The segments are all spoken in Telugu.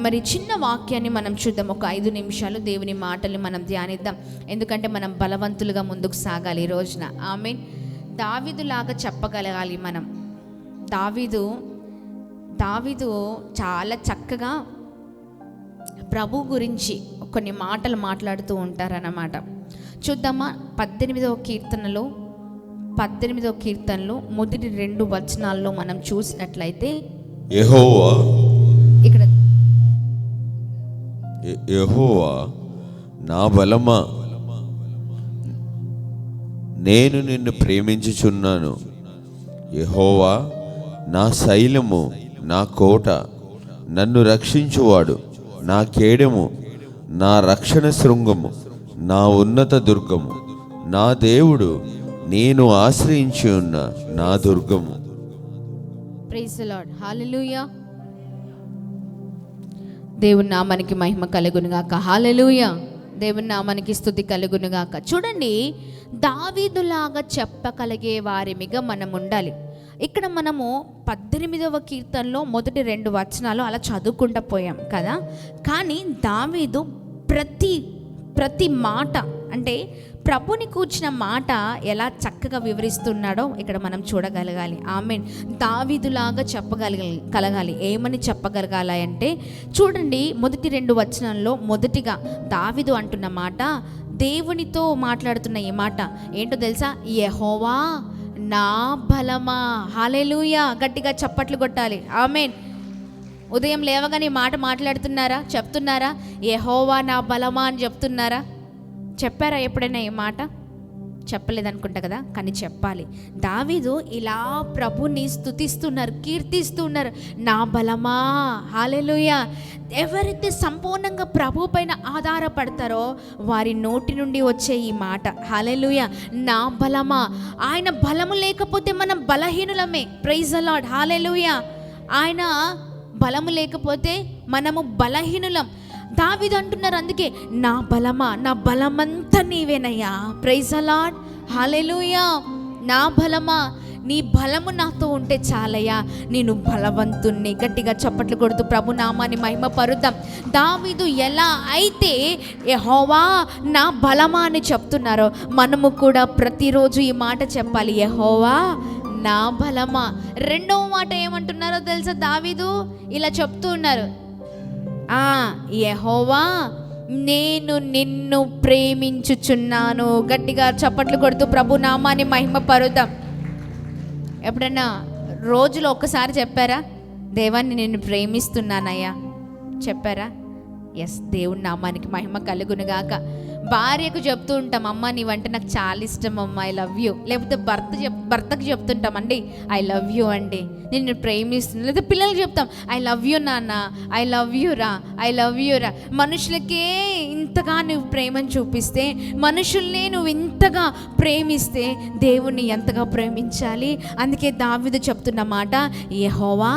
మరి చిన్న వాక్యాన్ని మనం చూద్దాం. ఒక 5 నిమిషాలు దేవుని మాటలు మనం ధ్యానిద్దాం. ఎందుకంటే మనం బలవంతులుగా ముందుకు సాగాలి ఈ రోజున. ఆమేన్. దావీదులాగా చెప్పగలగాలి మనం. దావీదు చాలా చక్కగా ప్రభు గురించి కొన్ని మాటలు మాట్లాడుతూ ఉంటారన్నమాట. చూద్దామా? 18వ కీర్తనలో మొదటి 2 వచనాల్లో మనం చూసినట్లయితే, యెహోవా నా బలమా, నేను నిన్ను ప్రేమించుచున్నాను. యెహోవా నా శైలము, నా కోట, నన్ను రక్షించువాడు, నా కేడెము, నా రక్షణ శృంగము, నా ఉన్నత దుర్గము, నా దేవుడు, నేను ఆశ్రయించి ఉన్న నా దుర్గము. Praise the lord. హల్లెలూయా. దేవుని నామానికి మహిమ కలుగునుగాక. హల్లెలూయా. దేవుని నామానికి స్తుతి కలుగునుగాక. చూడండి, దావీదులాగా చెప్పగలిగే వారిమిగా మనం ఉండాలి. ఇక్కడ మనము 18వ కీర్తనలో మొదటి 2 వచనాలు అలా చదువుకుంటూ పోయాం కదా. కానీ దావీదు ప్రతి మాట, అంటే ప్రభుని కూర్చిన మాట ఎలా చక్కగా వివరిస్తున్నాడో ఇక్కడ మనం చూడగలగాలి. ఆమేన్. దావీదులాగా చెప్పగలగాలి. ఏమని చెప్పగలగాలి అంటే, చూడండి, మొదటి 2 వచనాల్లో మొదటిగా దావీదు అంటున్న మాట, దేవునితో మాట్లాడుతున్న ఈ మాట ఏంటో తెలుసా? యెహోవా నా బలమా. హల్లెలూయా. గట్టిగా చప్పట్లు కొట్టాలి. ఆమేన్. ఉదయం లేవగానే ఈ మాట మాట్లాడుతున్నారా? చెప్తున్నారా? యెహోవా నా బలమా అని చెప్తున్నారా? చెప్పారా ఎప్పుడైనా ఈ మాట? చెప్పలేదనుకుంటా కదా, కానీ చెప్పాలి. దావీదు ఇలా ప్రభుని స్తుతిస్తున్నారు, కీర్తిస్తున్నారు. నా బలమా. హల్లెలూయా. ఎవరైతే సంపూర్ణంగా ప్రభు పైన ఆధారపడతారో వారి నోటి నుండి వచ్చే ఈ మాట, హల్లెలూయా, నా బలమా. ఆయన బలము లేకపోతే మనం బలహీనులమే. Praise the lord. హల్లెలూయా. ఆయన బలము లేకపోతే మనము బలహీనులం. దావీదు అంటున్నారు అందుకే, నా బలమా, నా బలమంతా నీవేనయ్యా. Praise the lord. హల్లెలూయా. నా బలమా, నీ బలము నాతో ఉంటే చాలయ్యా, నేను బలవంతుణ్ణి. గట్టిగా చప్పట్లు కొడుతూ ప్రభు నామాన్ని మహిమ పరుద్దాం. దావీదు ఎలా అయితే యెహోవా నా బలమా అని చెప్తున్నారో మనము కూడా ప్రతిరోజు ఈ మాట చెప్పాలి, యెహోవా నా బలమా. 2వ మాట ఏమంటున్నారో తెలుసా? దావీదు ఇలా చెప్తూ ఉన్నారు, యెహోవా నేను నిన్ను ప్రేమించుచున్నాను. గట్టిగా చప్పట్లు కొడుతూ ప్రభు నామాన్ని మహిమ పరుద్దాం. ఎప్పుడన్నా రోజులో ఒక్కసారి చెప్పారా, దేవాన్ని నిన్ను ప్రేమిస్తున్నానయ్యా? చెప్పారా? ఎస్. దేవుని నామానికి మహిమ కలుగునుగాక. భార్యకు చెప్తూ ఉంటాం, అమ్మ నీవంటే నాకు చాలా ఇష్టం అమ్మ, ఐ లవ్ యూ. లేకపోతే భర్తకు చెప్తుంటాం, అండి ఐ లవ్ యూ అండి, నిన్ను ప్రేమిస్తున్నాను. లేకపోతే పిల్లలకి చెప్తాం, ఐ లవ్ యూ నాన్న, ఐ లవ్ యూ రా, ఐ లవ్ యూ రా. మనుషులకే ఇంతగా నువ్వు ప్రేమను చూపిస్తే, మనుషుల్నే నువ్వు ఇంతగా ప్రేమిస్తే దేవుణ్ణి ఎంతగా ప్రేమించాలి? అందుకే దావీదు చెప్తున్న మాట, యెహోవా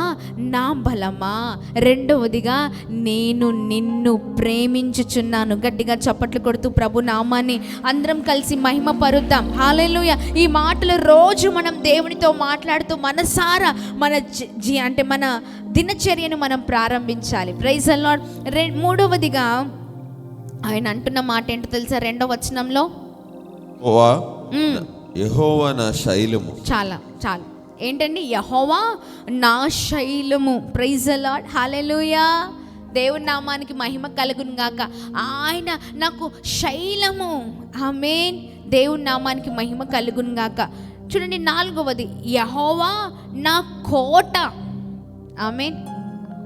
నా బలమా. 2వదిగా, నేను నిన్ను ప్రేమించుచున్నాను. గట్టిగా చప్పట్లు కొడుతూ ప్రభు నామాన్ని అందరం కలిసి మహిమ పరుద్దాం. హల్లెలూయా. ఈ మాటలు రోజు మనం దేవునితో మాట్లాడుతూ మనసారా అంటే మన దినచర్యను మనం ప్రారంభించాలి. Praise the lord. 3వదిగా ఆయన అంటున్న మాట ఏంటో తెలుసా? 2వ వచనంలో, యెహోవా నా శైలము. చాలా ఏంటండి? యెహోవా నా శైలము. Praise the lord. హల్లెలూయా. దేవుని నామానికి మహిమ కలుగును గాక. ఆయన నాకు శైలము. ఆమేన్. దేవుని నామానికి మహిమ కలుగును గాక. చూడండి, 4వది, యెహోవా నా కోట. ఆమేన్.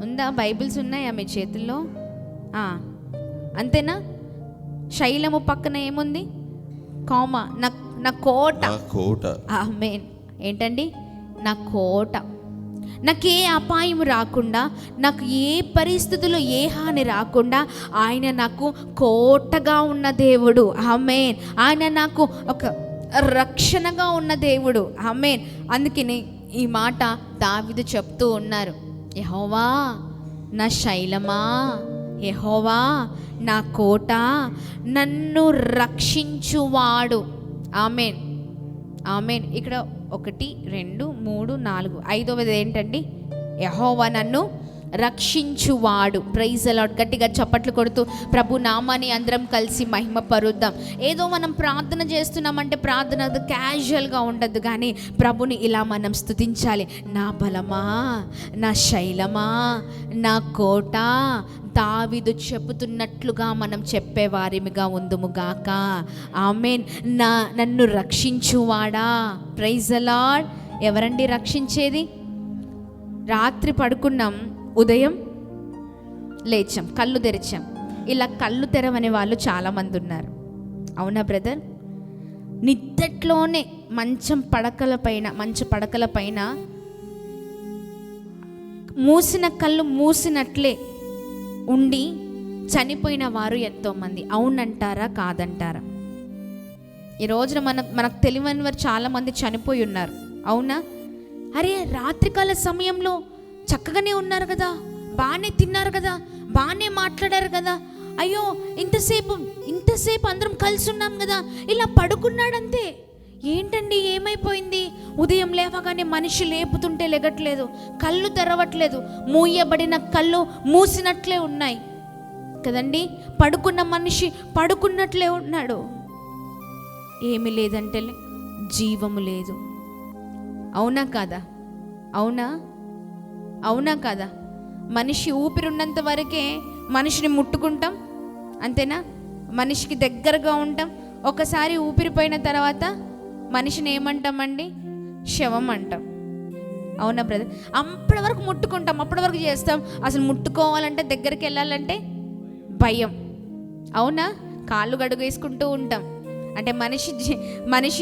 ఉందా? బైబిల్స్ ఉన్నాయా మీ చేతుల్లో? అంతేనా? శైలము పక్కన ఏముంది? కామా. నా కోట. ఆమేన్. ఏంటండి? నా కోట. నాకు ఏ అపాయం రాకుండా, నాకు ఏ పరిస్థితుల్లో ఏ హాని రాకుండా ఆయన నాకు కోటగా ఉన్న దేవుడు. ఆమేన్. ఆయన నాకు ఒక రక్షణగా ఉన్న దేవుడు. ఆమేన్. అందుకని ఈ మాట దావీదు చెప్తూ ఉన్నారు, యెహోవా నా శైలమా, యెహోవా నా కోట, నన్ను రక్షించువాడు. ఆమేన్. ఇక్కడ 1 2 3 4 5వది ఏంటండి? యెహోవా నన్ను రక్షించువాడు. ప్రైజ్ అలాడ్. గట్టిగా చప్పట్లు కొడుతూ ప్రభు నామాన్ని అందరం కలిసి మహిమ పరుద్దాం. ఏదో మనం ప్రార్థన చేస్తున్నామంటే ప్రార్థన క్యాజువల్గా ఉండద్దు, కానీ ప్రభుని ఇలా మనం స్తుతించాలి. నా బలమా, నా శైలమా, నా కోట, దావీదు చెబుతున్నట్లుగా మనం చెప్పేవారిమిగా ఉందుముగాక. ఆమేన్. నన్ను రక్షించువాడా. ప్రైజ్ అలాడ్. ఎవరండి రక్షించేది? రాత్రి పడుకున్నాం, ఉదయం లేచాం, కళ్ళు తెరిచాం. ఇలా కళ్ళు తెరవని వాళ్ళు చాలామంది ఉన్నారు. అవునా బ్రదర్? నిద్దట్లోనే మంచ పడకల పైన మూసిన కళ్ళు మూసినట్లే ఉండి చనిపోయిన వారు ఎంతోమంది. అవునంటారా కాదంటారా? ఈ రోజున మనకు తెలియని వారు చాలామంది చనిపోయి ఉన్నారు. అవునా? అరే, రాత్రికాల సమయంలో చక్కగానే ఉన్నారు కదా, బాగానే తిన్నారు కదా, బాగానే మాట్లాడారు కదా, అయ్యో ఇంతసేపు అందరం కలిసి ఉన్నాం కదా, ఇలా పడుకున్నాడంతే. ఏంటండి ఏమైపోయింది? ఉదయం లేవగానే మనిషి లేపుతుంటే లెగట్లేదు, కళ్ళు తెరవట్లేదు, మూయబడిన కళ్ళు మూసినట్లే ఉన్నాయి కదండి. పడుకున్న మనిషి పడుకున్నట్లే ఉన్నాడు. ఏమి లేదంటే జీవము లేదు. అవునా కాదా? అవునా కాదా? మనిషి ఊపిరున్నంత వరకే మనిషిని ముట్టుకుంటాం, అంతేనా? మనిషికి దగ్గరగా ఉంటాం. ఒకసారి ఊపిరిపోయిన తర్వాత మనిషిని ఏమంటామండి? శవం అంటాం. అవునా బ్రదర్? అప్పటి వరకు ముట్టుకుంటాం, అప్పటి వరకు చేస్తాం. అసలు ముట్టుకోవాలంటే, దగ్గరికి వెళ్ళాలంటే భయం. అవునా? కాళ్ళు గడుగు వేసుకుంటూ ఉంటాం. అంటే మనిషి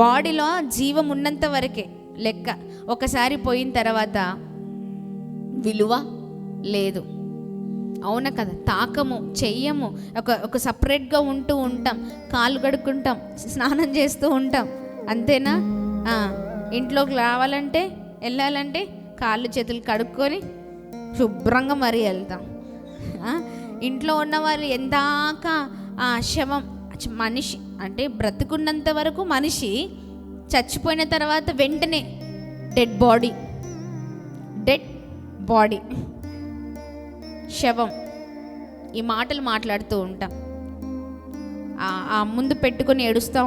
బాడీలో జీవం ఉన్నంత వరకే లెక్క. ఒకసారి పోయిన తర్వాత విలువ లేదు. అవునా కదా? తాకము, చెయ్యము, ఒక సపరేట్గా ఉంటూ ఉంటాం, కాళ్ళు కడుక్కుంటాం, స్నానం చేస్తూ ఉంటాం, అంతేనా? ఇంట్లోకి రావాలంటే, వెళ్ళాలంటే కాళ్ళు చేతులు కడుక్కొని శుభ్రంగా మరీ వెళ్తాం. ఇంట్లో ఉన్నవారు ఎందాక శవం, మనిషి అంటే బ్రతుకున్నంత వరకు మనిషి, చచ్చిపోయిన తర్వాత వెంటనే డెడ్ బాడీ, శవం. ఈ మాటలు మాట్లాడుతూ ఉంటాం. ఆ ముందు పెట్టుకొని ఏడుస్తూ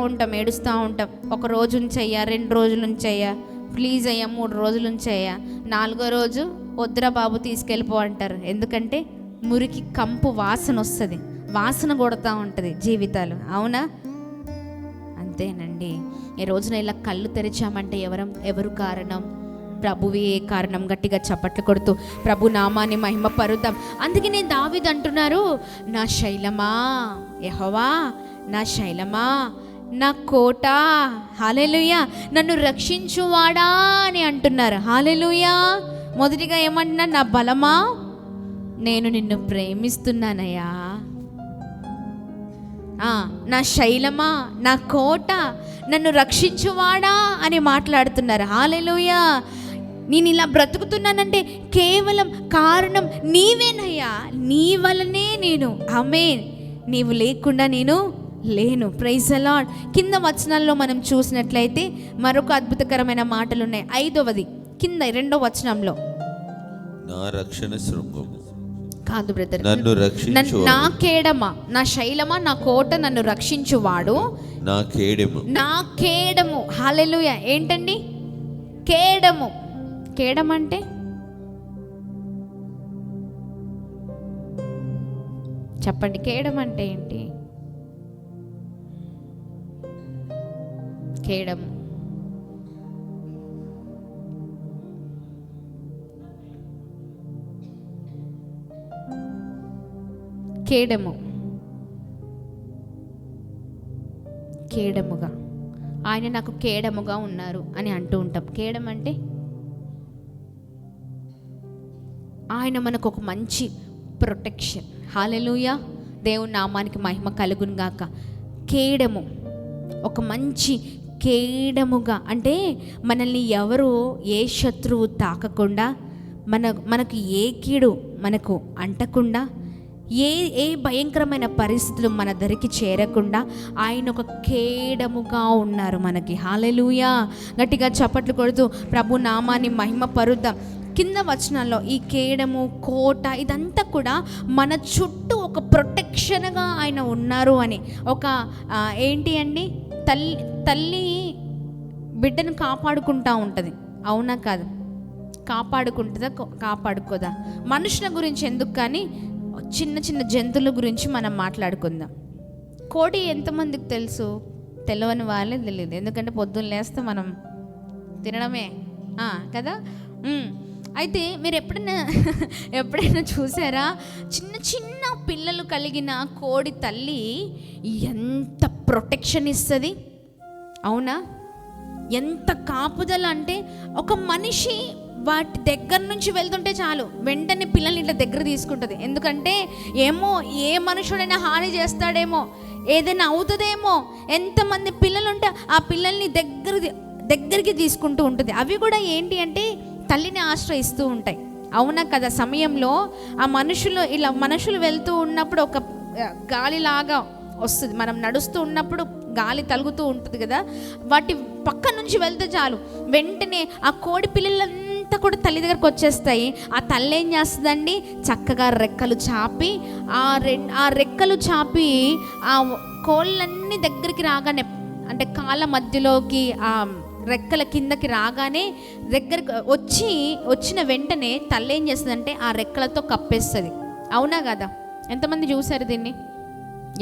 ఉంటాం. ఒక రోజు ఉంచయ్యా, 2 రోజులు ఉంచయ్యా, ప్లీజ్ అయ్యా, 3 రోజులు ఉంచయ్యా, 4వ రోజు వద్దురా బాబు తీసుకెళ్ళిపో అంటారు. ఎందుకంటే మురికి కంపు వాసన వస్తుంది, వాసన కొడతా ఉంటుంది జీవితాలు. అవునా? అంతేనండి. ఈ రోజున ఇలా కళ్ళు తెరిచామంటే ఎవరు కారణం? ప్రభువే కారణం. గట్టిగా చప్పట్లు కొడుతూ ప్రభు నామాన్ని మహిమ పరుద్దాం. అందుకనే దావీదు అంటున్నారు, నా శైలమా యెహోవా, నా శైలమా, నా కోట, హల్లెలూయా, నన్ను రక్షించువాడా అని అంటున్నారు. హల్లెలూయా. మొదటిగా ఏమంటున్నారు? నా బలమా, నేను నిన్ను ప్రేమిస్తున్నానయ్యా. నా శైలమా, నా కోట, నన్ను రక్షించువాడా అని మాట్లాడుతున్నారు. హల్లెలూయా. నేను ఇలా బ్రతుకుతున్నానంటే కేవలం కారణం నీవేనయ్యా, నీ వలనే నేను. ఆమేన్. నీవు లేకుండా నేను లేను. Praise the lord. కింద వచనాల్లో మనం చూసినట్లయితే మరొక అద్భుతకరమైన మాటలు ఉన్నాయి. 5వది కింద 2వ వచనంలో, నా రక్షణ శృంగము కాదు బ్రదర్, నన్ను రక్షించు, నా కేడమా, నా శైలమా, నా కోట, నన్ను రక్షించువాడు, నా కేడము. హల్లెలూయా. ఏంటండి కేడము? కేడం అంటే చెప్పండి, కేడం అంటే ఏంటి? కేడము కేడముగా, ఆయన నాకు కేడముగా ఉన్నారు అని అంటూ ఉంటాం. కేడం అంటే ఆయన మనకు ఒక మంచి ప్రొటెక్షన్. హల్లెలూయా. దేవుని నామానికి మహిమ కలుగును గాక. కేడము, ఒక మంచి కేడముగా అంటే మనల్ని ఎవరు, ఏ శత్రువు తాకకుండా, మనకు ఏ కీడు మనకు అంటకుండా, ఏ భయంకరమైన పరిస్థితులు మన దరికి చేరకుండా ఆయన ఒక కేడముగా ఉన్నారు మనకి. హల్లెలూయా. గట్టిగా చప్పట్లు కొడుతూ ప్రభు నామాన్ని మహిమ పరుద్దాం. కింద వచనాల్లో ఈ కేడము, కోట ఇదంతా కూడా మన చుట్టూ ఒక ప్రొటెక్షన్గా ఆయన ఉన్నారు అని. ఒక ఏంటి అండి, తల్లి బిడ్డను కాపాడుకుంటూ ఉంటుంది, అవునా కాదు? కాపాడుకుంటుందా, కాపాడుకోదా? మనుషుల గురించి ఎందుకు, కానీ చిన్న చిన్న జంతువుల గురించి మనం మాట్లాడుకుందాం. కోడి ఎంతమందికి తెలుసు? తెలియని వాళ్ళే తెలియదు, ఎందుకంటే పొద్దున్న లేస్తే మనం తినడమే కదా. అయితే మీరు ఎప్పుడైనా చూసారా, చిన్న చిన్న పిల్లలు కలిగిన కోడి తల్లి ఎంత ప్రొటెక్షన్ ఇస్తుంది, అవునా? ఎంత కాపుదల అంటే, ఒక మనిషి వాటి దగ్గర నుంచి వెళ్తుంటే చాలు వెంటనే పిల్లల్ని ఇట్లా దగ్గర తీసుకుంటుంది. ఎందుకంటే ఏమో ఏ మనుషుడైనా హాని చేస్తాడేమో, ఏదైనా అవుతుందేమో, ఎంతమంది పిల్లలు ఉంటే ఆ పిల్లల్ని దగ్గరికి తీసుకుంటూ ఉంటుంది. అవి కూడా ఏంటి అంటే తల్లిని ఆశ్రయిస్తూ ఉంటాయి, అవునా కదా? సమయంలో ఆ మనుషులు వెళ్తూ ఉన్నప్పుడు ఒక గాలిలాగా వస్తుంది, మనం నడుస్తూ ఉన్నప్పుడు గాలి తలుగుతూ ఉంటుంది కదా, వాటి పక్క నుంచి వెళ్తే చాలు వెంటనే ఆ కోడి పిల్లలంతా కూడా తల్లి దగ్గరకు వచ్చేస్తాయి. ఆ తల్లి ఏం చేస్తుందండి, చక్కగా రెక్కలు చాపి ఆ రెక్కలు చాపి ఆ కోళ్ళన్నీ దగ్గరికి రాగానే, అంటే కాళ్ళ మధ్యలోకి ఆ రెక్కల కిందకి రాగానే దగ్గరికి వచ్చిన వెంటనే తల్లి ఏం చేస్తుందంటే ఆ రెక్కలతో కప్పేస్తుంది, అవునా కదా? ఎంతమంది చూసారు దీన్ని?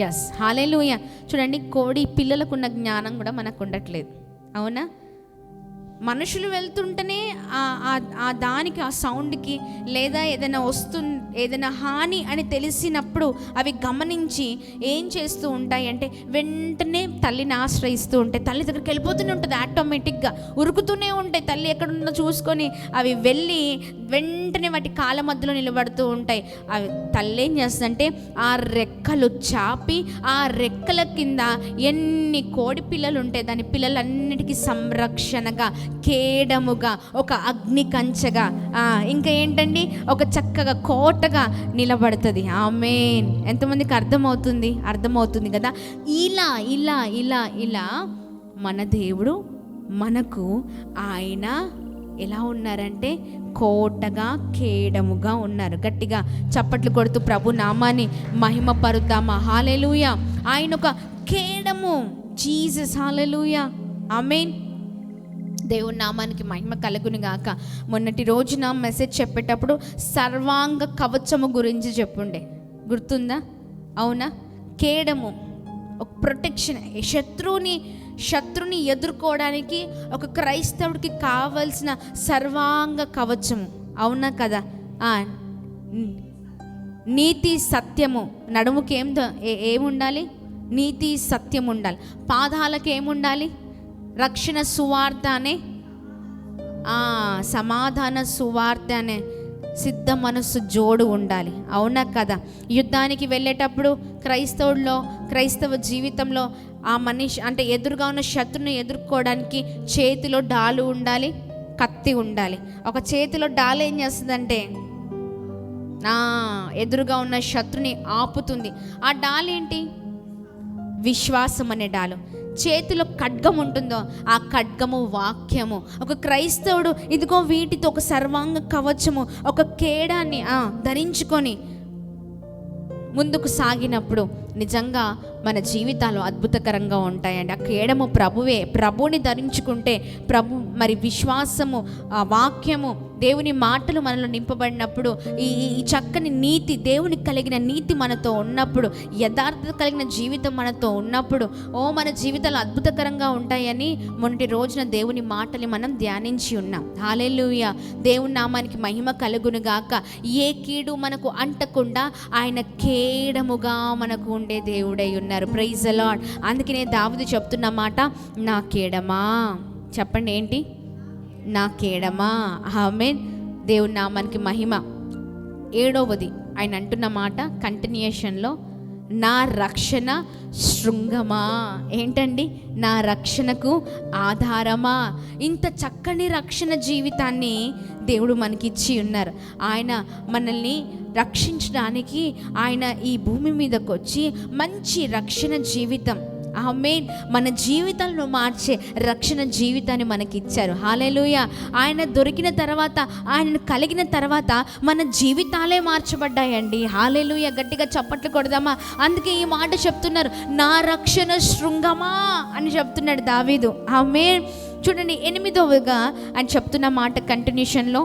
ఎస్, హల్లెలూయా. చూడండి, కోడి పిల్లలకున్న జ్ఞానం కూడా మనకు ఉండట్లేదు, అవునా? మనుషులు వెళ్తుంటేనే ఆ దానికి, ఆ సౌండ్కి, లేదా ఏదైనా హాని అని తెలిసినప్పుడు అవి గమనించి ఏం చేస్తూ ఉంటాయి అంటే వెంటనే తల్లిని ఆశ్రయిస్తూ ఉంటాయి. తల్లి దగ్గరికి వెళ్ళిపోతూనే ఉంటుంది, ఆటోమేటిక్గా ఉరుకుతూనే ఉంటాయి. తల్లి ఎక్కడుందో చూసుకొని అవి వెళ్ళి వెంటనే వాటి కాళ్ళ మధ్యలో నిలబడుతూ ఉంటాయి. అవి తల్లి ఏం చేస్తుందంటే ఆ రెక్కలు చాపి ఆ రెక్కల కింద ఎన్ని కోడి పిల్లలు ఉంటాయి, దాని పిల్లలన్నిటికీ సంరక్షణగా, కేడముగా, ఒక అగ్ని కంచెగా, ఇంకా ఏంటండి, ఒక చక్కగా కోటగా నిలబడుతుంది. ఆమేన్. ఎంతమందికి అర్థమవుతుంది కదా? ఇలా ఇలా ఇలా ఇలా మన దేవుడు మనకు, ఆయన ఎలా ఉన్నారంటే కోటగా, కేడముగా ఉన్నారు. గట్టిగా చప్పట్లు కొడుతూ ప్రభు నామాన్ని మహిమ పరుద్దామా. హల్లెలూయా. ఆయన ఒక కేడము, జీసస్. హల్లెలూయా, ఆమేన్. దేవుని నామానికి మహిమ కలుగును గాక. మొన్నటి రోజున మెసేజ్ చెప్పేటప్పుడు సర్వాంగ కవచము గురించి చెప్పుండే, గుర్తుందా? అవునా? కేడము ఒక ప్రొటెక్షన్, శత్రుని ఎదుర్కోవడానికి ఒక క్రైస్తవుడికి కావలసిన సర్వాంగ కవచము, అవునా కదా? నీతి సత్యము, నడుముకి ఏముండాలి? నీతి సత్యం ఉండాలి. పాదాలకు ఏముండాలి? రక్షణ సువార్త అనే, సమాధాన సువార్త అనే సిద్ధ మనస్సు జోడు ఉండాలి, అవునా కదా? యుద్ధానికి వెళ్ళేటప్పుడు క్రైస్తవ జీవితంలో ఆ మనిషి అంటే ఎదురుగా ఉన్న శత్రుని ఎదుర్కోవడానికి చేతిలో డాలు ఉండాలి, కత్తి ఉండాలి. ఒక చేతిలో డాలు ఏం చేస్తుందంటే ఎదురుగా ఉన్న శత్రుని ఆపుతుంది. ఆ డాలు ఏంటి? విశ్వాసం అనే డాలు. చేతిలో ఖడ్గం ఉంటుందో ఆ ఖడ్గము వాక్యము. ఒక క్రైస్తవుడు ఇదిగో వీటితో ఒక సర్వాంగ కవచము, ఒక కేడాన్ని ధరించుకొని ముందుకు సాగినప్పుడు నిజంగా మన జీవితాలు అద్భుతకరంగా ఉంటాయండి. ఆ కేడము ప్రభుని ధరించుకుంటే మరి విశ్వాసము, వాక్యము, దేవుని మాటలు మనలో నింపబడినప్పుడు, ఈ చక్కని నీతి, దేవునికి కలిగిన నీతి మనతో ఉన్నప్పుడు, యథార్థత కలిగిన జీవితం మనతో ఉన్నప్పుడు మన జీవితాలు అద్భుతకరంగా ఉంటాయని మొన్నటి రోజున దేవుని మాటలు మనం ధ్యానించి ఉన్నాం. హల్లెలూయా. దేవుని నామానికి మహిమ కలుగును గాక. ఏ కీడు మనకు అంటకుండా ఆయన కేడముగా మనకు ఉండే దేవుడై ఉన్నారు. Praise the lord. అందుకనే దావీదు చెప్తున్న మాట, నా కేడమా. చెప్పండి, ఏంటి? నా కేడమా. ఆమేన్. దేవుని నామానికి మహిమ. 7వది ఆయన అంటున్న మాట కంటిన్యూషన్లో, నా రక్షణ శృంగమా. ఏంటండి? నా రక్షణకు ఆధారమా. ఇంత చక్కని రక్షణ జీవితాన్ని దేవుడు మనకిచ్చి ఉన్నారు. ఆయన మనల్ని రక్షించడానికి ఆయన ఈ భూమి మీదకి వచ్చి మంచి రక్షణ జీవితం, ఆమేన్. మన జీవితాలను మార్చే రక్షణ జీవితాన్ని మనకి ఇచ్చారు. హల్లెలూయా. ఆయన దొరికిన తర్వాత, ఆయన కలిగిన తర్వాత మన జీవితాలే మార్చబడ్డాయండి. హల్లెలూయా. గట్టిగా చప్పట్లు కొడదామా? అందుకే ఈ మాట చెప్తున్నారు, నా రక్షణ శృంగమా అని చెప్తున్నాడు దావీదు. ఆమేన్. చూడండి 8వగా ఆయన చెప్తున్న మాట కంటిన్యూషన్లో,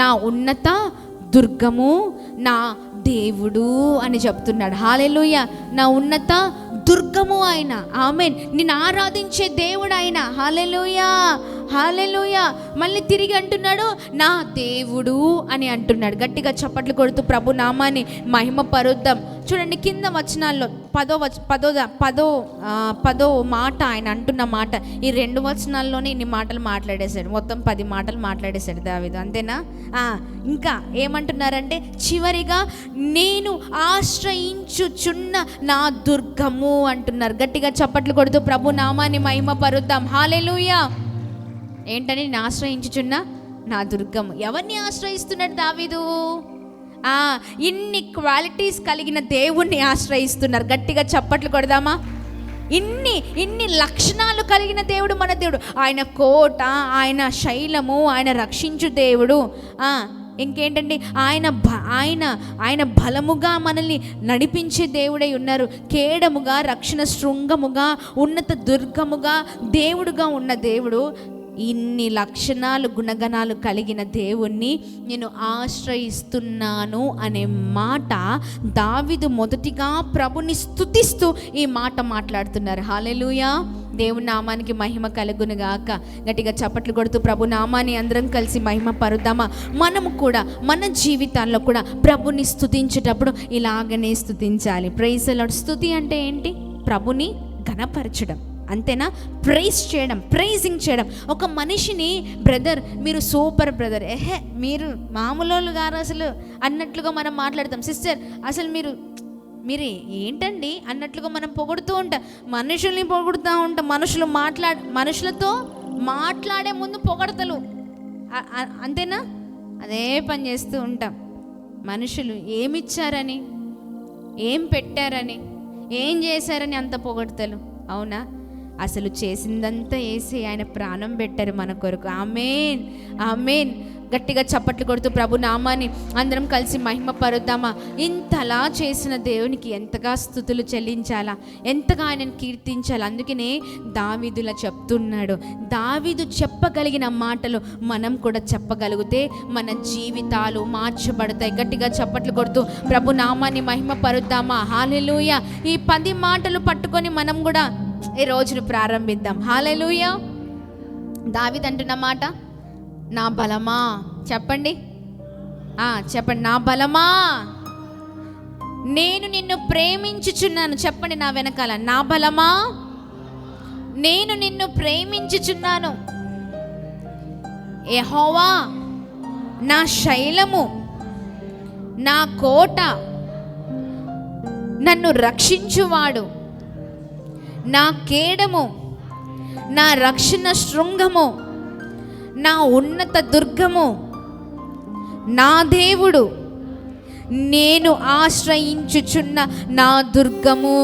నా ఉన్నత దుర్గము నా దేవుడు అని చెప్తున్నాడు. హల్లెలూయా. నా ఉన్నత దుర్గము ఆయన. ఆమేన్. నిన్ను ఆరాధించే దేవుడు ఆయన. హల్లెలూయా, హల్లెలూయా. మళ్ళీ తిరిగి అంటున్నాడు, నా దేవుడు అని అంటున్నాడు. గట్టిగా చప్పట్లు కొడుతూ ప్రభు నామాన్ని మహిమ పరుద్దాం. చూడండి కింద వచనాల్లో పదో మాట ఆయన అంటున్న మాట, ఈ 2 వచనాల్లోనే ఇన్ని మాటలు మాట్లాడేశాడు. మొత్తం 10 మాటలు మాట్లాడేశాడు దావీదు. అంతేనా? ఇంకా ఏమంటున్నారంటే, చివరిగా నేను ఆశ్రయించుచున్న నా దుర్గము అంటున్నారు. గట్టిగా చప్పట్లు కొడుతూ ప్రభు నామాన్ని మహిమ పరుద్దాం. హల్లెలూయా. ఏంటని నేను ఆశ్రయించుచున్న నా దుర్గము. ఎవరిని ఆశ్రయిస్తున్నాడు దావీదు? ఇన్ని క్వాలిటీస్ కలిగిన దేవుణ్ణి ఆశ్రయిస్తున్నారు. గట్టిగా చప్పట్లు కొడదామా? ఇన్ని లక్షణాలు కలిగిన దేవుడు మన దేవుడు. ఆయన కోట, ఆయన శైలము, ఆయన రక్షించు దేవుడు. ఇంకేంటండి, ఆయన బలముగా మనల్ని నడిపించే దేవుడై ఉన్నారు. కేడముగా, రక్షణ శృంగముగా, ఉన్నత దుర్గముగా దేవుడుగా ఉన్న దేవుడు. ఇన్ని లక్షణాలు, గుణగణాలు కలిగిన దేవుణ్ణి నేను ఆశ్రయిస్తున్నాను అనే మాట దావీదు మొదటిగా ప్రభుని స్తుతిస్తూ ఈ మాట మాట్లాడుతున్నారు. హల్లెలూయా. దేవుని నామానికి మహిమ కలుగునుగాక. గట్టిగా చప్పట్లు కొడుతూ ప్రభు నామాన్ని అందరం కలిసి మహిమ పరుద్దామా? మనము కూడా మన జీవితాల్లో కూడా ప్రభుని స్తుతించేటప్పుడు ఇలాగనే స్తుతించాలి. Praise the lord. స్తుతి అంటే ఏంటి? ప్రభుని ఘనపరచడం, అంతేనా? ప్రైజ్ చేయడం, ప్రైజింగ్ చేయడం. ఒక మనిషిని, బ్రదర్ మీరు సూపర్ బ్రదర్, మీరు మామూలు గారు అసలు అన్నట్లుగా మనం మాట్లాడతాం. సిస్టర్ అసలు మీరు ఏంటండి అన్నట్లుగా మనం పొగుడుతూ ఉంటాం. మనుషుల్ని పొగుడుతూ ఉంటాం. మనుషులతో మాట్లాడే ముందు పొగడతలు, అంతేనా? అదే పని చేస్తూ ఉంటాం. మనుషులు ఏమిచ్చారని, ఏం పెట్టారని, ఏం చేశారని అంత పొగడతలు. అవునా? అసలు చేసిందంతా వేసి ఆయన ప్రాణం పెట్టారు మన కొరకు. ఆమేన్, ఆమేన్. గట్టిగా చప్పట్లు కొడుతూ ప్రభు నామాన్ని అందరం కలిసి మహిమ పరుద్దామా? ఇంతలా చేసిన దేవునికి ఎంతగా స్తుతులు చెల్లించాలా, ఎంతగా ఆయనను కీర్తించాలి. అందుకనే దావీదులా చెప్తున్నాడు. దావీదు చెప్పగలిగిన మాటలు మనం కూడా చెప్పగలిగితే మన జీవితాలు మార్చబడతాయి. గట్టిగా చప్పట్లు కొడుతూ ప్రభు నామాన్ని మహిమ పరుద్దామా? హల్లెలూయా. ఈ 10 మాటలు పట్టుకొని మనం కూడా ఈ రోజును ప్రారంభిద్దాం. హల్లెలూయా. దావీదు అంటున్న మాట, నా బలమా. చెప్పండి, చెప్పండి. నా బలమా, నేను నిన్ను ప్రేమించుచున్నాను. చెప్పండి నా వెనకాల, నా బలమా, నేను నిన్ను ప్రేమించుచున్నాను. యెహోవా నా శైలము, నా కోట, నన్ను రక్షించువాడు, నా కేడము, నా రక్షణ శృంగము, నా ఉన్నత దుర్గము, నా దేవుడు, నేను ఆశ్రయించుచున్న నా దుర్గము.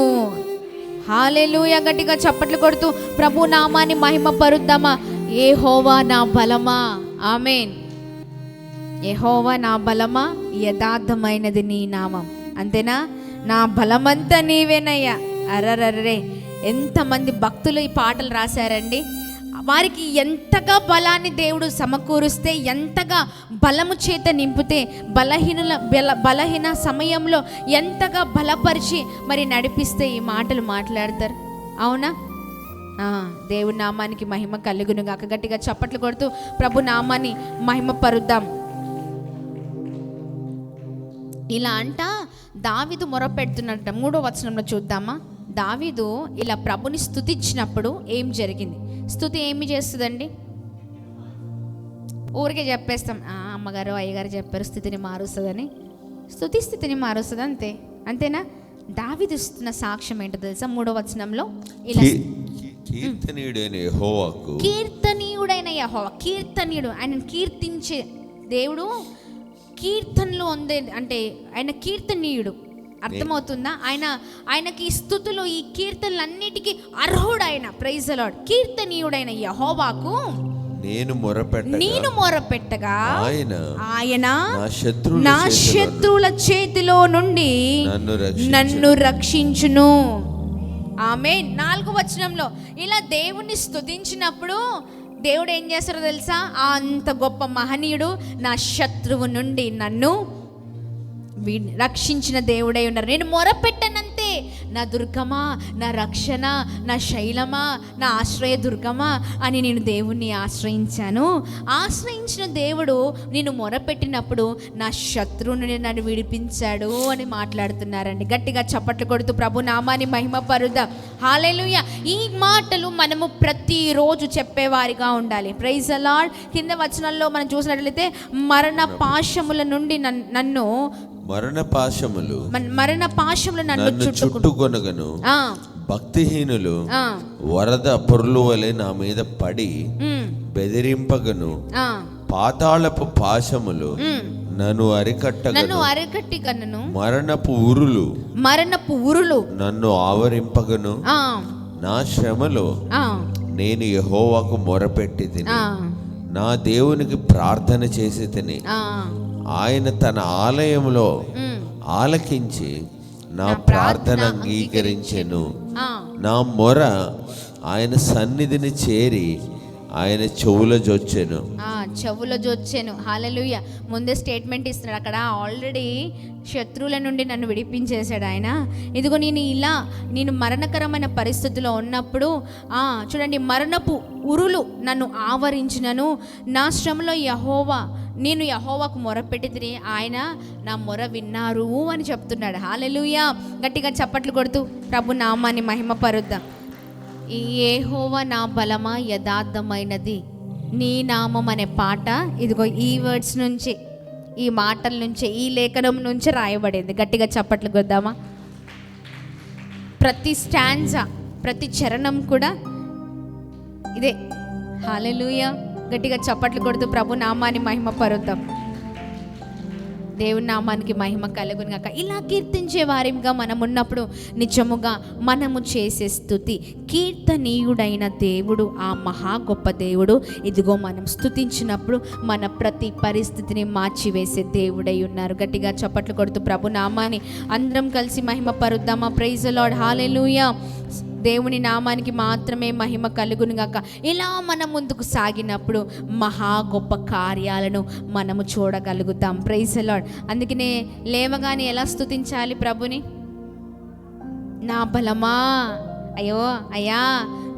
హల్లెలూయా. గట్టిగా చప్పట్లు కొడుతూ ప్రభు నామాన్ని మహిమ పరుద్దామా? యెహోవా నా బలమా. ఆమేన్. యెహోవా నా బలమా, యథార్థమైనది నీ నామం. అంతేనా? నా బలమంతా నీవేనయ్యా. అరరరే, ఎంతమంది భక్తులు ఈ పాటలు రాశారండి. వారికి ఎంతగా బలాన్ని దేవుడు సమకూరుస్తే, ఎంతగా బలము చేత నింపితే, బలహీన సమయంలో ఎంతగా బలపరిచి మరి నడిపిస్తే ఈ మాటలు మాట్లాడతారు. అవునా? దేవుని నామానికి మహిమ కలుగునుగాక. గట్టిగా చప్పట్లు కొడుతూ ప్రభు నామాన్ని మహిమ పరుద్దాం. ఇలా అంట దావీదు మొరపెడుతున్నట్ట. 3వ వచనంలో చూద్దామా? దావీదు ఇలా ప్రభుని స్తుతించినప్పుడు ఏం జరిగింది? స్తుతి ఏమి చేస్తుందండి? ఊరికే చెప్పేస్తాం, అమ్మగారు అయ్యగారు చెప్పారు స్థితిని మారుస్తుందని. స్థితిని మారుస్తుంది, అంతే. అంతేనా? దావీదు ఇస్తున్న సాక్ష్యం ఏంటో తెలుసా? 3వ వచనంలో ఇలా, కీర్తనీయుడైన యెహోవాకు, కీర్తనీయుడైన యెహోవా, కీర్తనీయుడు, ఆయన కీర్తించే దేవుడు. కీర్తనలు ఉంది అంటే ఆయన కీర్తనీయుడు. అర్థమవుతుందా? ఆయనకి ఈ స్థుతులు, ఈ కీర్తనలన్నిటికీ అర్హుడైన, ప్రైజ్ ది లార్డ్, కీర్తనీయుడైన యెహోవాకు నేను మొరపెట్టగా ఆయన నా శత్రువుల చేతిలో నుండి నన్ను రక్షించును. ఆమేన్. 4వ వచనంలో ఇలా దేవుణ్ణి స్తుతించినప్పుడు దేవుడు ఏం చేస్తారో తెలుసా? అంత గొప్ప మహనీయుడు నా శత్రువు నుండి నన్ను రక్షించిన దేవుడై ఉన్నారు. నేను మొరపెట్టనంతే, నా దుర్గమా, నా రక్షణ, నా శైలమా, నా ఆశ్రయ దుర్గమా అని నేను దేవుణ్ణి ఆశ్రయించిన దేవుడు నేను మొరపెట్టినప్పుడు నా శత్రువుని నన్ను విడిపించాడు అని మాట్లాడుతున్నారండి. గట్టిగా చప్పట్లు కొడుతూ ప్రభు నామాన్ని మహిమపరుద్దాం. హల్లెలూయా. ఈ మాటలు మనము ప్రతిరోజు చెప్పేవారిగా ఉండాలి. Praise the lord. కింద వచనాల్లో మనం చూసినట్లయితే మరణ పాశముల నుండి నన్ను నన్ను చుట్టుకొనగను, భక్తిహీనులు వరద పొర్లు వలె నా మీద పడి బెదిరింపగను, పాతాళపు పాశములు నన్ను అరికట్టగను, మరణపు ఉరులు నన్ను ఆవరింపగను. నా శ్రమలో నేను యెహోవాకు మొరపెట్టి తిని నా దేవునికి ప్రార్థన చేసి తిని ఆయన తన ఆలయంలో ఆలకించి నా ప్రార్థన అంగీకరించెను. నా మొర ఆయన సన్నిధిని చేరి ఆయన చెవుల జొచ్చెను. హల్లెలూయా. ముందే స్టేట్మెంట్ ఇస్తున్నాడు అక్కడ. ఆల్రెడీ శత్రువుల నుండి నన్ను విడిపించేశాడు ఆయన. ఇదిగో నేను మరణకరమైన పరిస్థితిలో ఉన్నప్పుడు చూడండి, మరణపు ఉరులు నన్ను ఆవరించినను, నా శ్రమలో నేను యెహోవాకు మొరపెట్టి తిని ఆయన నా మొర విన్నారు అని చెప్తున్నాడు. హల్లెలూయా. గట్టిగా చప్పట్లు కొడుతూ ప్రభు నామాన్ని మహిమపరుద్దాం. యెహోవా నా బలమా, యథార్థమైనది నీ నామం అనే పాట ఇదిగో ఈ వర్డ్స్ నుంచి, ఈ మాటల నుంచి, ఈ లేఖనం నుంచి రాయబడింది. గట్టిగా చప్పట్లు కొద్దామా. ప్రతి స్టాంజా, ప్రతి చరణం కూడా ఇదే. హల్లెలూయా. గట్టిగా చప్పట్లు కొడుతూ ప్రభు నామాన్ని మహిమపరుద్దాం. దేవుని నామానికి మహిమ కలుగును గాక. ఇలా కీర్తించే వారిగా మనం ఉన్నప్పుడు నిజముగా మనము చేసే స్తుతి, కీర్తనీయుడైన దేవుడు, ఆ మహా గొప్ప దేవుడు ఇదిగో మనం స్తుతించినప్పుడు మన ప్రతి పరిస్థితిని మార్చివేసే దేవుడై ఉన్నారు. గట్టిగా చప్పట్లు కొడుతూ ప్రభు నామాన్ని అందరం కలిసి మహిమ పరుద్దామా. Praise the lord. హల్లెలూయా. దేవుని నామానికి మాత్రమే మహిమ కలుగును గాక. ఇలా మనం ముందుకు సాగినప్పుడు మహా గొప్ప కార్యాలను మనము చూడగలుగుతాం. Praise the lord. అందుకనే లేవగానే ఎలా స్తుతించాలి ప్రభుని? నా బలమా, అయ్యా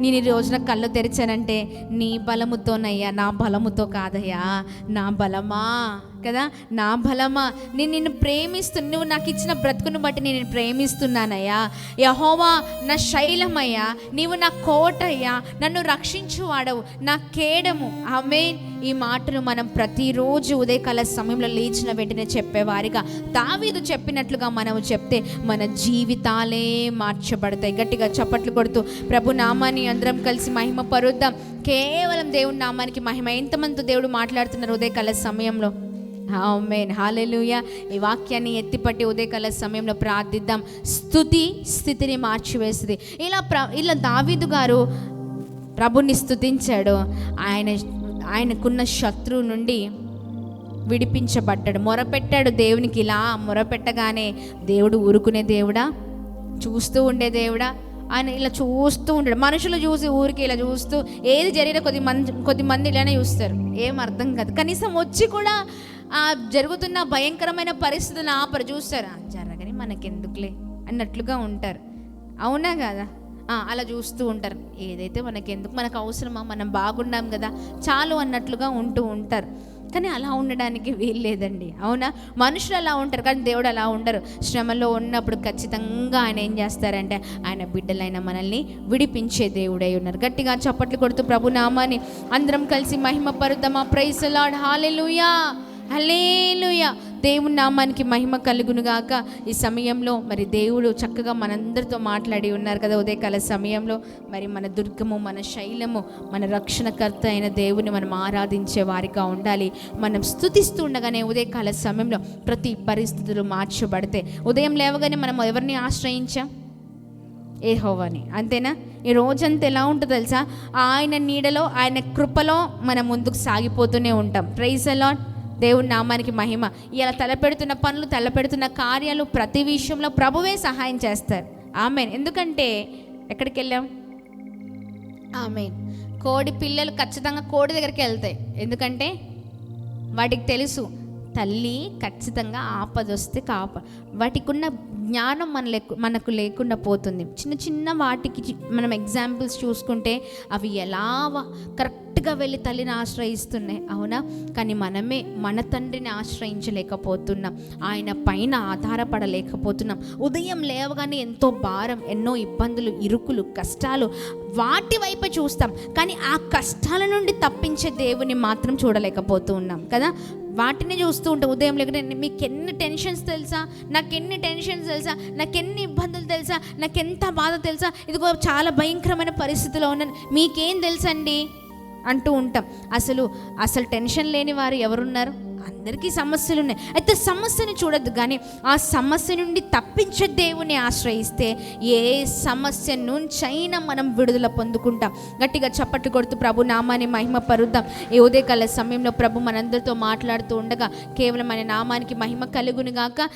నేను ఈ రోజున కళ్ళు తెరిచానంటే నీ బలముతోనయ్యా, నా బలముతో కాదయ్యా. నా బలమా కదా, నా బలమా, నేను నిన్ను నువ్వు నాకు ఇచ్చిన బ్రతుకును బట్టి నేను ప్రేమిస్తున్నానయ్యా. యెహోవా నా శైలమయ్యా, నీవు నా కోటయ్యా, నన్ను రక్షించువాడవు, నా కేడము. ఆమేన్. ఈ మాటలు మనం ప్రతిరోజు ఉదయకాల సమయంలో లేచిన వెంటనే చెప్పేవారిగా, దావీదు చెప్పినట్లుగా మనము చెప్తే మన జీవితాలే మార్చబడతాయి. గట్టిగా చప్పట్లు కొడుతూ ప్రభు నామాన్ని అందరం కలిసి మహిమ పరుద్దాం. కేవలం దేవుని నామానికి మహిమ. ఎంతమంది దేవుడు మాట్లాడుతున్నారు ఉదయకాల సమయంలో? ఆమేన్. హల్లెలూయా. ఈ వాక్యాన్ని ఎత్తిపట్టి ఉదయకాల సమయంలో ప్రార్థిద్దాం. స్తుతి స్థితిని మార్చివేస్తుంది. ఇలా దావీదు గారు ప్రభుని స్తుతించాడు. ఆయనకున్న శత్రువు నుండి విడిపించబడ్డాడు. మొరపెట్టాడు దేవునికి. ఇలా మొరపెట్టగానే దేవుడు ఊరుకునే దేవుడా, చూస్తూ ఉండే దేవుడా? ఆయన ఇలా చూస్తూ ఉంటాడు. మనుషులు చూసి ఊరికి ఇలా చూస్తూ ఏది జరిగినా కొద్దిమంది ఇలానే చూస్తారు, ఏం అర్థం కాదు. కనీసం వచ్చి కూడా జరుగుతున్న భయంకరమైన పరిస్థితులను ఆపరు, చూస్తారు, జరగని మనకెందుకులే అన్నట్లుగా ఉంటారు. అవునా కదా? అలా చూస్తూ ఉంటారు. ఏదైతే మనకెందుకు, మనకు అవసరమా, మనం బాగున్నాం కదా చాలు అన్నట్లుగా ఉంటూ ఉంటారు. కానీ అలా ఉండడానికి వీలు లేదండి. అవునా? మనుషులు అలా ఉంటారు కానీ దేవుడు అలా ఉండరు. శ్రమలో ఉన్నప్పుడు ఖచ్చితంగా ఆయన ఏం చేస్తారంటే ఆయన బిడ్డలైన మనల్ని విడిపించే దేవుడై ఉన్నారు. గట్టిగా చప్పట్లు కొడుతూ ప్రభు నామాన్ని అందరం కలిసి మహిమ పరుద్దామా. Praise the lord. హల్లెలూయా. హల్లెలూయా. దేవుని నామానికి మహిమ కలుగునుగాక. ఈ సమయంలో మరి దేవుడు చక్కగా మనందరితో మాట్లాడి ఉన్నారు కదా ఉదయకాల సమయంలో. మరి మన దుర్గము, మన శైలము, మన రక్షణకర్త అయిన దేవుని మనం ఆరాధించే వారిగా ఉండాలి. మనం స్తుతిస్తూ ఉండగానే ఉదయకాల సమయంలో ప్రతి పరిస్థితులు మార్చబడితే, ఉదయం లేవగానే మనం ఎవరిని ఆశ్రయించాం? యెహోవాని, అంతేనా? ఈ రోజంతా ఎలా ఉంటుందో తెలుసా? ఆయన నీడలో, ఆయన కృపలో మనం ముందుకు సాగిపోతూనే ఉంటాం. Praise the lord. దేవుని నామానికి మహిమ. ఇలా తలపెడుతున్న పనులు, తలపెడుతున్న కార్యాలు ప్రతి విషయంలో ప్రభువే సహాయం చేస్తారు. ఆమేన్. ఎందుకంటే ఎక్కడికి వెళ్ళాం? ఆమేన్. కోడి పిల్లలు ఖచ్చితంగా కోడి దగ్గరికి వెళ్తాయి. ఎందుకంటే వాటికి తెలుసు తల్లి ఖచ్చితంగా ఆపదొస్తే వాటికి ఉన్న జ్ఞానం మనకు లేకుండా పోతుంది. చిన్న చిన్న వాటికి మనం ఎగ్జాంపుల్స్ చూసుకుంటే అవి ఎలా కరెక్ట్గా వెళ్ళి తల్లిని ఆశ్రయిస్తున్నాయి, అవునా? కానీ మనమే మన తండ్రిని ఆశ్రయించలేకపోతున్నాం, ఆయన పైన ఆధారపడలేకపోతున్నాం. ఉదయం లేవగానే ఎంతో భారం, ఎన్నో ఇబ్బందులు, ఇరుకులు, కష్టాలు, వాటి వైపు చూస్తాం. కానీ ఆ కష్టాల నుండి తప్పించే దేవుని మాత్రం చూడలేకపోతూ ఉన్నాం కదా. వాటిని చూస్తూ ఉంటాం. ఉదయం లేకపోతే మీకు ఎన్ని టెన్షన్స్ తెలుసా, నాకెన్ని టెన్షన్స్ తెలుసా, నాకెన్ని ఇబ్బందులు తెలుసా, నాకెంత బాధ తెలుసా, ఇదిగో చాలా భయంకరమైన పరిస్థితిలో ఉన్నాను, మీకేం తెలుసండి అంటూ ఉంటాం. అసలు టెన్షన్ లేని వారు ఎవరున్నారు? అందరికీ సమస్యలు ఉన్నాయి. అయితే సమస్యని చూడద్దు, కానీ ఆ సమస్య నుండి తప్పించే దేవుని ఆశ్రయిస్తే ఏ సమస్య నుంచైనా మనం విడుదల పొందుకుంటాం. గట్టిగా చప్పట్లు కొడుతూ ప్రభు నామాన్ని మహిమ పరుద్దాం. ఈ ఉదయకాల సమయంలో ప్రభు మనందరితో మాట్లాడుతూ ఉండగా కేవలం మన నామానికి మహిమ కలుగును గాక.